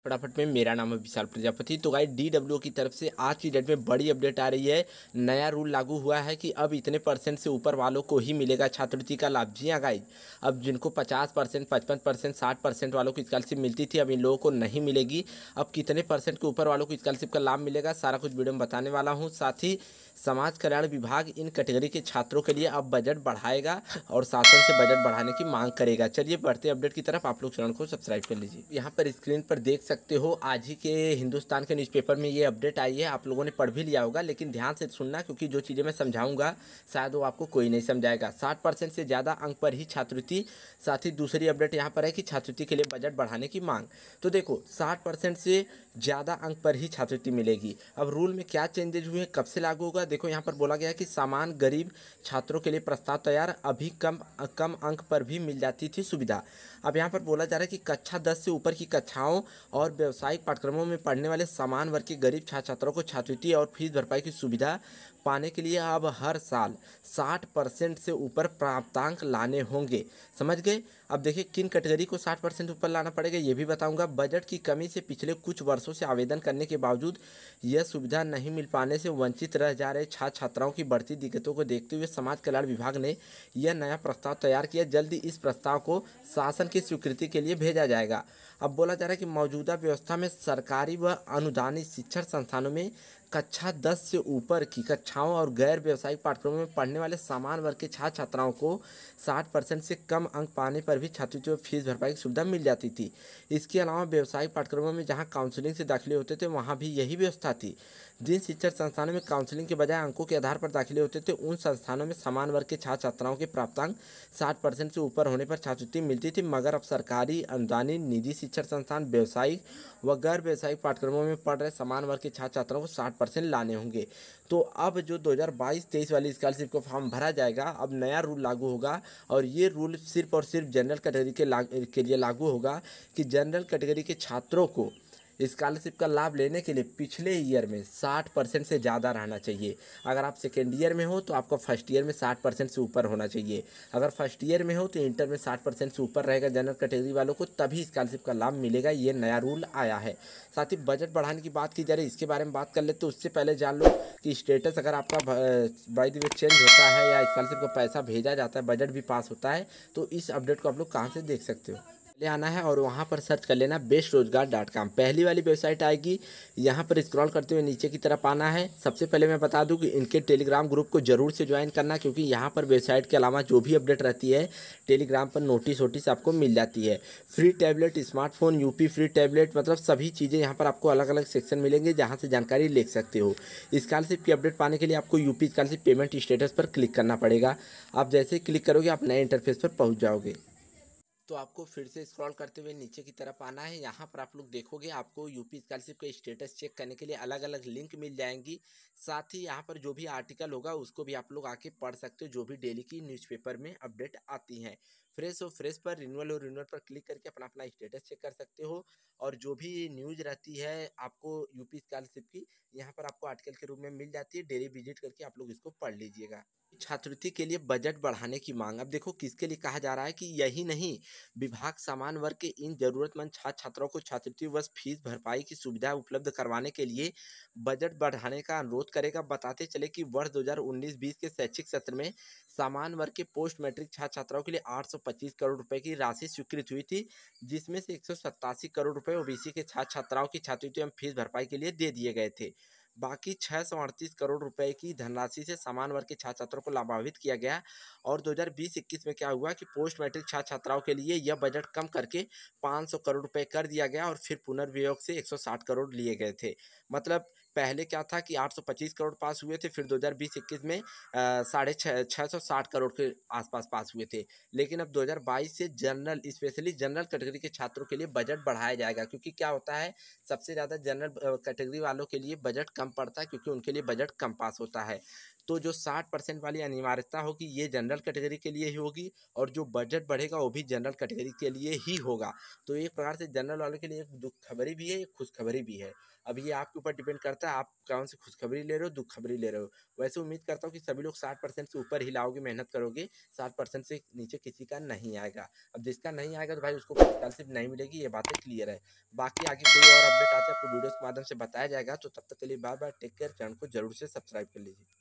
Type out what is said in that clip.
फटाफट में मेरा नाम है विशाल प्रजापति। तो गाइस DWO की तरफ से आज की डेट में बड़ी अपडेट आ रही है। नया रूल लागू हुआ है कि अब इतने परसेंट से ऊपर वालों को ही मिलेगा छात्रवृत्ति का लाभ। जी हाँ गाइस, अब जिनको 50%, 55%, 60% वालों को स्कॉलरशिप मिलती थी, अब इन लोगों को नहीं मिलेगी। अब कितने परसेंट के ऊपर वालों को स्कॉलरशिप का लाभ मिलेगा, सारा कुछ वीडियो में बताने वाला हूँ। साथ ही समाज कल्याण विभाग इन कैटेगरी के छात्रों के लिए अब बजट बढ़ाएगा और शासन से बजट बढ़ाने की मांग करेगा। चलिए बढ़ते अपडेट की तरफ। आप लोग चैनल को सब्सक्राइब कर लीजिए। यहाँ पर स्क्रीन पर देख सकते हो, आज ही के हिंदुस्तान के न्यूज़पेपर में ये अपडेट आई है। आप लोगों ने पढ़ भी लिया होगा, लेकिन ध्यान से सुनना, क्योंकि जो चीज़ें मैं समझाऊंगा शायद वो आपको कोई नहीं समझाएगा। 60% से ज़्यादा अंक पर ही छात्रवृत्ति। साथ ही दूसरी अपडेट यहाँ पर है कि छात्रवृत्ति के लिए बजट बढ़ाने की मांग। तो देखो, 60% से ज़्यादा अंक पर ही छात्रवृत्ति मिलेगी। अब रूल में क्या चेंजेज हुए, कब से लागू होगा, देखो यहाँ पर बोला गया है कि समान गरीब छात्रों के लिए प्रस्ताव तैयार। अभी कम अंक पर भी मिल जाती थी सुविधा। अब यहाँ पर बोला जा रहा है कि कक्षा 10 से ऊपर की कक्षाओं और व्यावसायिक पाठ्यक्रमों में पढ़ने वाले समान वर्ग के गरीब छात्र छात्राओं को छात्रवृत्ति और फीस भरपाई की सुविधा पाने के लिए अब हर साल 60% से ऊपर प्राप्तांक लाने होंगे। समझ गए। अब देखिए किन कैटेगरी को 60% ऊपर लाना पड़ेगा ये भी बताऊंगा। बजट की कमी से पिछले कुछ वर्षों से आवेदन करने के बावजूद यह सुविधा नहीं मिल पाने से वंचित रह जा रहे छात्र छात्राओं की बढ़ती दिक्कतों को देखते हुए समाज कल्याण विभाग ने यह नया प्रस्ताव तैयार किया। जल्दी इस प्रस्ताव को शासन की स्वीकृति के लिए भेजा जाएगा। अब बोला जा रहा है कि मौजूदा व्यवस्था में सरकारी व अनुदानित शिक्षण संस्थानों में कक्षा 10 से ऊपर की कक्षाओं और गैर व्यावसायिक पाठ्यक्रमों में पढ़ने वाले समान वर्ग के छात्र छात्राओं को 60% से कम अंक पाने पर भी छात्रवृत्ति और फीस भरपाई की सुविधा मिल जाती थी। इसके अलावा व्यावसायिक पाठ्यक्रमों में जहां काउंसलिंग से दाखिले होते थे, वहां भी यही व्यवस्था थी। जिन शिक्षण संस्थानों में काउंसलिंग के बजाय अंकों के आधार पर दाखिले होते थे, उन संस्थानों में समान वर्ग के छात्र छात्राओं के प्राप्तांक 60% से ऊपर होने पर छात्रवृत्ति मिलती थी। मगर अब सरकारी, अनुदानित, निजी शिक्षण संस्थान, व्यावसायिक व गैर व्यावसायिक पाठ्यक्रमों में पढ़ रहे समान वर्ग के छात्र छात्राओं को 60% लाने होंगे। तो अब जो 2022-23 वाली स्कॉलरशिप को फॉर्म भरा जाएगा, अब नया रूल लागू होगा। और ये रूल सिर्फ और सिर्फ जनरल कैटेगरी के लिए लागू होगा कि जनरल कैटेगरी के छात्रों को स्कॉलरशिप का लाभ लेने के लिए पिछले ईयर में 60% से ज़्यादा रहना चाहिए। अगर आप सेकेंड ईयर में हो तो आपको फर्स्ट ईयर में 60% से ऊपर होना चाहिए। अगर फर्स्ट ईयर में हो तो इंटर में 60% से ऊपर रहेगा जनरल कैटेगरी वालों को, तभी स्कॉलरशिप का लाभ मिलेगा। ये नया रूल आया है। साथ ही बजट बढ़ाने की बात की जा रही है, इसके बारे में बात कर ले। तो उससे पहले जान लो कि स्टेटस अगर आपका बाय द वे चेंज होता है या स्कॉलरशिप का पैसा भेजा जाता है, बजट भी पास होता है, तो इस अपडेट को आप लोग कहाँ से देख सकते हो। ले आना है और वहाँ पर सर्च कर लेना bestroजगार.com। पहली वाली वेबसाइट आएगी। यहाँ पर स्क्रॉल करते हुए नीचे की तरफ आना है। सबसे पहले मैं बता दूँ कि इनके टेलीग्राम ग्रुप को जरूर से ज्वाइन करना, क्योंकि यहाँ पर वेबसाइट के अलावा जो भी अपडेट रहती है टेलीग्राम पर नोटिस आपको मिल जाती है। Free tablet, smartphone, UP free tablet, मतलब सभी चीज़ें यहाँ पर आपको अलग अलग सेक्शन मिलेंगे जहाँ से जानकारी ले सकते हो। स्कॉलरशिप की अपडेट पाने के लिए आपको यूपी स्कॉलरशिप पेमेंट स्टेटस पर क्लिक करना पड़ेगा। आप जैसे ही क्लिक करोगे आप नए इंटरफेस पर पहुँच जाओगे। तो आपको फिर से स्क्रॉल करते हुए नीचे की तरफ आना है। यहाँ पर आप लोग देखोगे आपको यूपी स्कॉलरशिप का स्टेटस चेक करने के लिए अलग अलग लिंक मिल जाएंगी। साथ ही यहाँ पर जो भी आर्टिकल होगा उसको भी आप लोग आके पढ़ सकते हो, जो भी डेली की न्यूज़पेपर में अपडेट आती हैं। फ्रेश हो फ्रेश पर, रिन्यूअल हो रिन्यूअल पर क्लिक करके अपना अपना स्टेटस चेक कर सकते हो। और जो भी न्यूज़ रहती है आपको यूपी स्कॉलरशिप की, यहाँ पर आपको आर्टिकल के रूप में मिल जाती है। डेली विजिट करके आप लोग इसको पढ़ लीजिएगा। छात्रवृत्ति के लिए बजट बढ़ाने की मांग। अब देखो किसके लिए कहा जा रहा है कि यही नहीं, विभाग समान वर्ग के इन जरूरतमंद छात्र छात्राओं को छात्रवृत्ति व फीस भरपाई की सुविधा उपलब्ध करवाने के लिए बजट बढ़ाने का अनुरोध करेगा। बताते चले कि वर्ष 2019-20 के शैक्षिक सत्र में समान वर्ग के पोस्ट मैट्रिक छात्र छात्राओं के लिए 825 करोड़ रुपए की राशि स्वीकृत हुई थी, जिसमें से 187 करोड़ रुपए ओबीसी के छात्र छात्राओं की छात्रवृत्ति एवं फीस भरपाई के लिए दे दिए गए थे। बाकी 638 करोड़ रुपए की धनराशि से समान वर्ग के छात्र छात्रों को लाभान्वित किया गया। और 2020-21 में क्या हुआ कि पोस्ट मैट्रिक छात्र छात्राओं के लिए यह बजट कम करके 500 करोड़ रुपए कर दिया गया और फिर पुनर्वियोग से 160 करोड़ लिए गए थे। मतलब पहले क्या था कि 825 करोड़ पास हुए थे, फिर 2020-21 में 660 करोड़ के आसपास पास हुए थे। लेकिन अब 2022 से जनरल, स्पेशली जनरल कैटेगरी के छात्रों के लिए बजट बढ़ाया जाएगा, क्योंकि क्या होता है सबसे ज़्यादा जनरल कैटेगरी वालों के लिए बजट कम पड़ता है, क्योंकि उनके लिए बजट कम पास होता है। तो जो 60% वाली अनिवार्यता होगी ये जनरल कैटेगरी के लिए ही होगी, और जो बजट बढ़ेगा वो भी जनरल कैटेगरी के लिए ही होगा। तो एक प्रकार से जनरल वालों के लिए एक दुख खबरी भी है, एक खुशखबरी भी है। अब ये आपके ऊपर डिपेंड करता है आप कौन सी खुशखबरी ले रहे हो, दुख खबरी ले रहे हो। वैसे उम्मीद करता हूँ कि सभी लोग 60% से ऊपर ही लाओगे, मेहनत करोगे, 60% से नीचे किसी का नहीं आएगा। अब जिसका नहीं आएगा तो भाई उसको स्कॉलरशिप नहीं मिलेगी, ये बातें क्लियर है। बाकी आगे कोई और अपडेट आते हैं आपको वीडियोस के माध्यम से बताया जाएगा। तो तब तक के लिए bye bye, take care, channel को जरूर से सब्सक्राइब कर लीजिए।